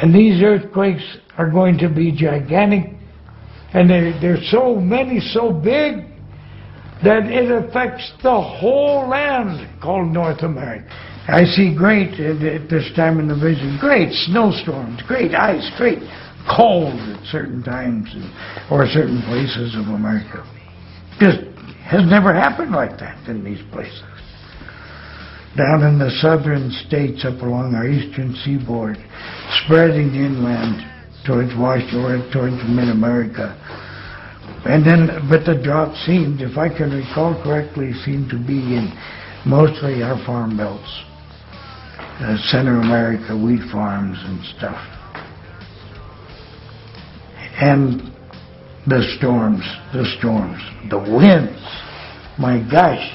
And these earthquakes are going to be gigantic, and they're so many, so big, that it affects the whole land called North America. I see great, at this time in the vision, great snowstorms, great ice, great cold at certain times, or certain places of America. Just has never happened like that in these places. Down in the southern states up along our eastern seaboard, spreading inland towards Washington, towards mid-America. And then, but the drought seemed, if I can recall correctly, seemed to be in mostly our farm belts. Center America, wheat farms and stuff. And the storms, the winds, my gosh.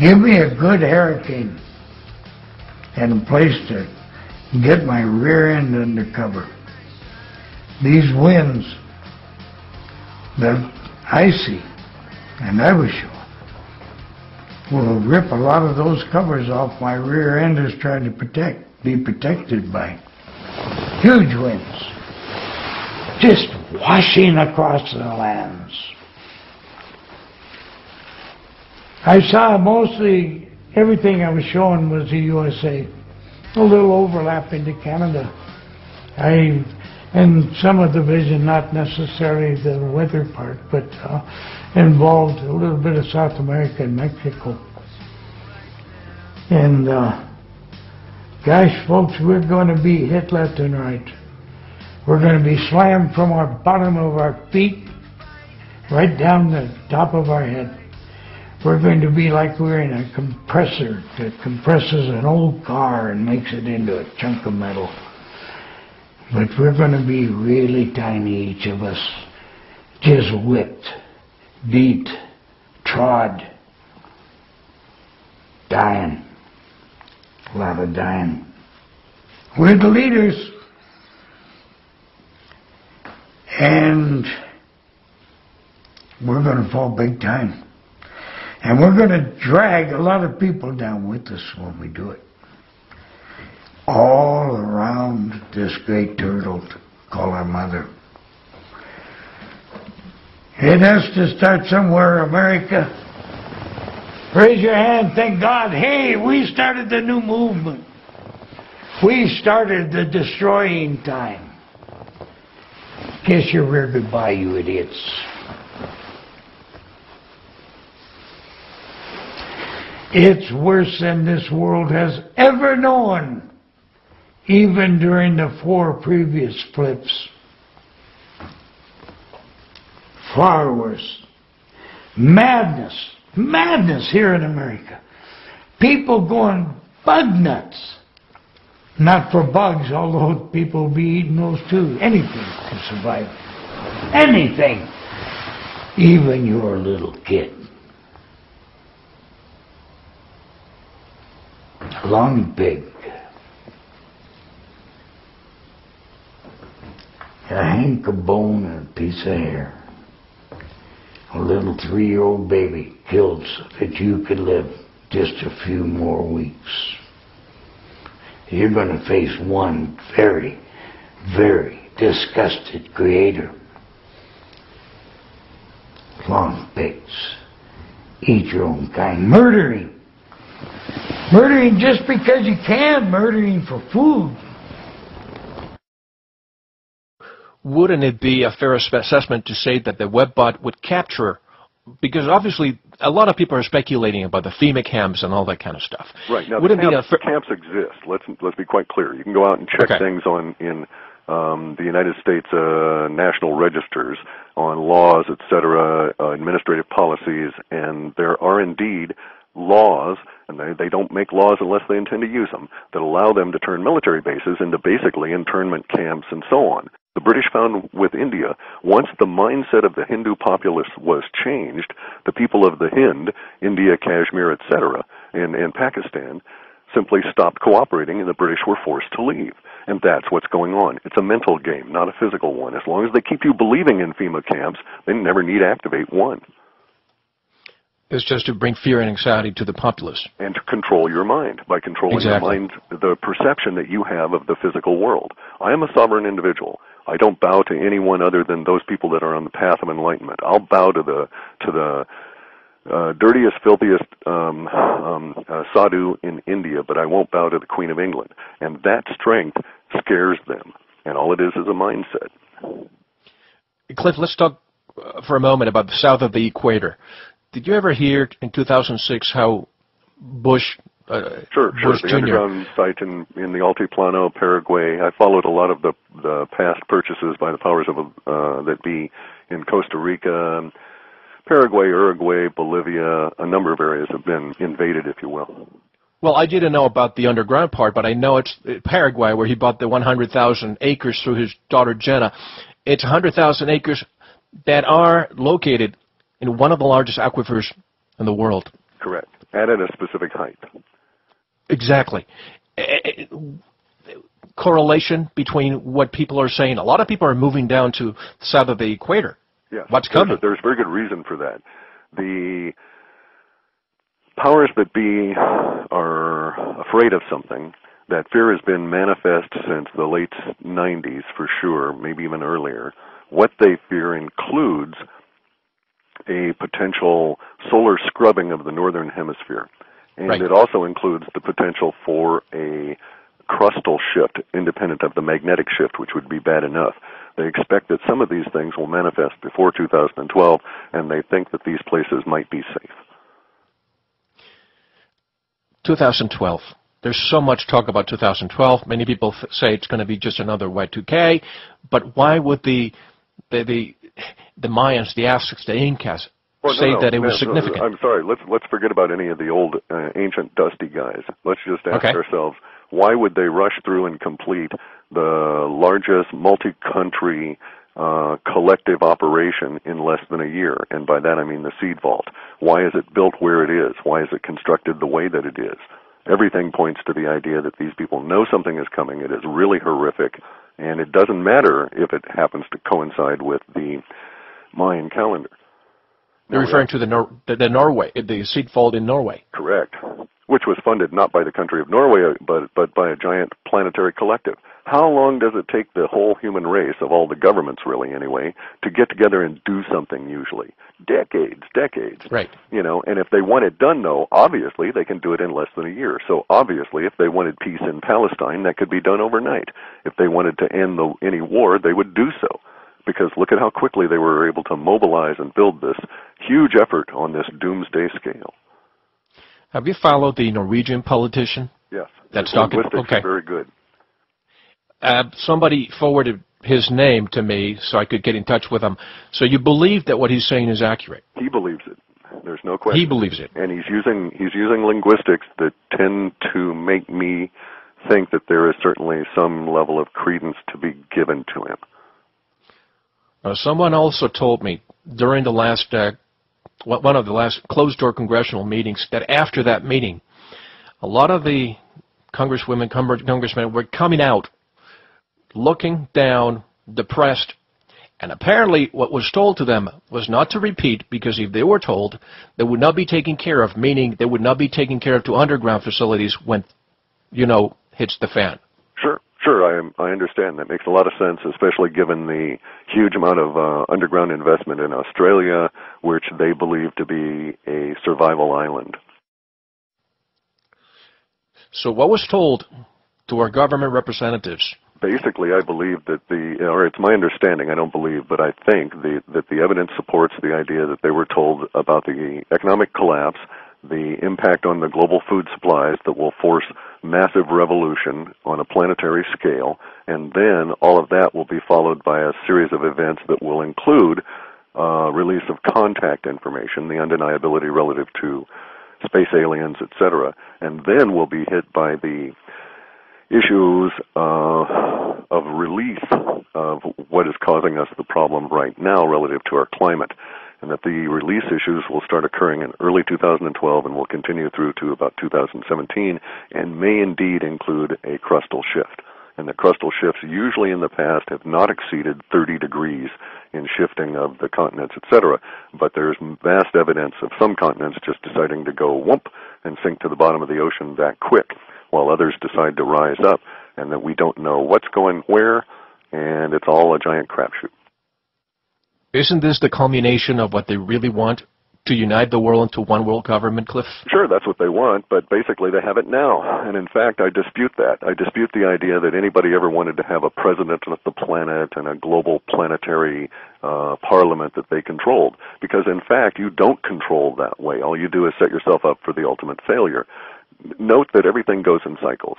Give me a good hurricane and a place to get my rear end under cover. These winds that I see, and I was sure, will rip a lot of those covers off my rear end is trying to be protected by huge winds, just washing across the lands. I saw mostly everything I was showing was the USA, a little overlap into Canada. And some of the vision, not necessarily the weather part, but involved a little bit of South America and Mexico. And gosh, folks, we're going to be hit left and right. We're going to be slammed from our bottom of our feet right down the top of our head. We're going to be like we're in a compressor that compresses an old car and makes it into a chunk of metal. But we're going to be really tiny, each of us, just whipped, beat, trod, dying, a lot of dying. We're the leaders, and we're going to fall big time. And we're going to drag a lot of people down with us when we do it. All around this great turtle called our mother. It has to start somewhere, America. Raise your hand, thank God. Hey, we started the new movement. We started the destroying time. Kiss your rear goodbye, you idiots. It's worse than this world has ever known, even during the 4 previous flips. Far worse. Madness here in America. People going bug nuts. Not for bugs, although people will be eating those too. Anything to survive. Anything. Even your little kid. A long pig. A hank of bone and a piece of hair. A little 3-year-old baby killed so that you could live just a few more weeks. You're going to face one very, very disgusted creator. Long pigs. Eat your own kind. Murdering. Murdering just because you can. Murdering for food. Wouldn't it be a fair assessment to say that the webbot would capture, because obviously a lot of people are speculating about the FEMA camps and all that kind of stuff. Right. Now, camps exist. Let's be quite clear. You can go out and check things in the United States national registers on laws, etc., administrative policies, and there are indeed laws, and they don't make laws unless they intend to use them, that allow them to turn military bases into basically internment camps and so on. The British found with India, once the mindset of the Hindu populace was changed, the people of the Hind, India, Kashmir, etc., and Pakistan simply stopped cooperating, and the British were forced to leave. And that's what's going on. It's a mental game, not a physical one. As long as they keep you believing in FEMA camps, they never need to activate one. It's just to bring fear and anxiety to the populace. And to control your mind, by controlling your mind, the perception that you have of the physical world. I am a sovereign individual. I don't bow to anyone other than those people that are on the path of enlightenment. I'll bow to the dirtiest, filthiest sadhu in India, but I won't bow to the Queen of England. And that strength scares them. And all it is a mindset. Cliff, let's talk for a moment about the south of the equator. Did you ever hear in 2006 how Bush Sure. Bush The Jr. underground site in the Altiplano, Paraguay. I followed a lot of the past purchases by the powers of that be in Costa Rica, Paraguay, Uruguay, Bolivia. A number of areas have been invaded, if you will. Well, I didn't know about the underground part, but I know it's Paraguay where he bought the 100,000 acres through his daughter Jenna. It's 100,000 acres that are located in one of the largest aquifers in the world. Correct. And at a specific height. Exactly. Correlation between what people are saying. A lot of people are moving down to the south of the equator. Yes. What's coming? There's very good reason for that. The powers that be are afraid of something. That fear has been manifest since the late 90s for sure, maybe even earlier. What they fear includes a potential solar scrubbing of the northern hemisphere. And right. It also includes the potential for a crustal shift independent of the magnetic shift, which would be bad enough. They expect that some of these things will manifest before 2012, and they think that these places might be safe. 2012. There's so much talk about 2012. Many people say it's going to be just another Y2K, but why would the Mayans, the Aztecs, the Incas say that it was significant? I'm sorry. Let's forget about any of the old ancient dusty guys. Let's just ask ourselves, why would they rush through and complete the largest multi-country collective operation in less than a year? And by that I mean the seed vault. Why is it built where it is? Why is it constructed the way that it is? Everything points to the idea that these people know something is coming. It is really horrific, and it doesn't matter if it happens to coincide with the Mayan calendar. You're referring to the Norway, the seed vault in Norway. Correct. Which was funded not by the country of Norway, but by a giant planetary collective. How long does it take the whole human race, of all the governments really anyway, to get together and do something usually? Decades. Right. You know, and if they want it done, though, obviously they can do it in less than a year. So obviously if they wanted peace in Palestine, that could be done overnight. If they wanted to end any war, they would do so. Because look at how quickly they were able to mobilize and build this huge effort on this doomsday scale. Have you followed the Norwegian politician? Yes. That's talking. Okay. Very good. Somebody forwarded his name to me so I could get in touch with him. So you believe that what he's saying is accurate? He believes it. There's no question. He believes it. And he's using linguistics that tend to make me think that there is certainly some level of credence to be given to him. Someone also told me during the last one of the last closed-door congressional meetings that after that meeting, a lot of the congresswomen, congressmen were coming out, looking down, depressed, and apparently what was told to them was not to repeat, because if they were told, they would not be taken care of, meaning they would not be taken care of to underground facilities when, hits the fan. Sure, I understand. That makes a lot of sense, especially given the huge amount of underground investment in Australia, which they believe to be a survival island. So what was told to our government representatives? Basically, I believe that it's my understanding, I don't believe, but I think that the evidence supports the idea that they were told about the economic collapse, the impact on the global food supplies that will force massive revolution on a planetary scale, and then all of that will be followed by a series of events that will include release of contact information, the undeniability relative to space aliens, etc., and then we'll be hit by the issues of release of what is causing us the problem right now relative to our climate, and that the release issues will start occurring in early 2012 and will continue through to about 2017, and may indeed include a crustal shift. and the crustal shifts usually in the past have not exceeded 30 degrees in shifting of the continents, etc. But there's vast evidence of some continents just deciding to go whoomp and sink to the bottom of the ocean that quick, while others decide to rise up, and that we don't know what's going where, and it's all a giant crapshoot. Isn't this the culmination of what they really want? To unite the world into one world government, Cliff? Sure, that's what they want, but basically they have it now. And in fact, I dispute that. I dispute the idea that anybody ever wanted to have a president of the planet and a global planetary parliament that they controlled. Because in fact, you don't control that way. All you do is set yourself up for the ultimate failure. Note that everything goes in cycles.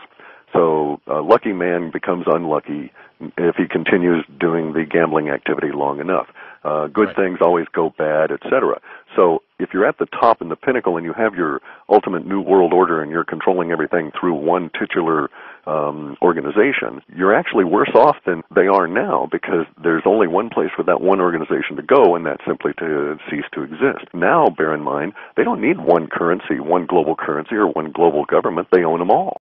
So a lucky man becomes unlucky if he continues doing the gambling activity long enough. Good things always go bad, etc. So if you're at the top in the pinnacle and you have your ultimate new world order and you're controlling everything through one titular organization, you're actually worse off than they are now, because there's only one place for that one organization to go, and that's simply to cease to exist. Now, bear in mind, they don't need one currency, one global currency, or one global government. They own them all.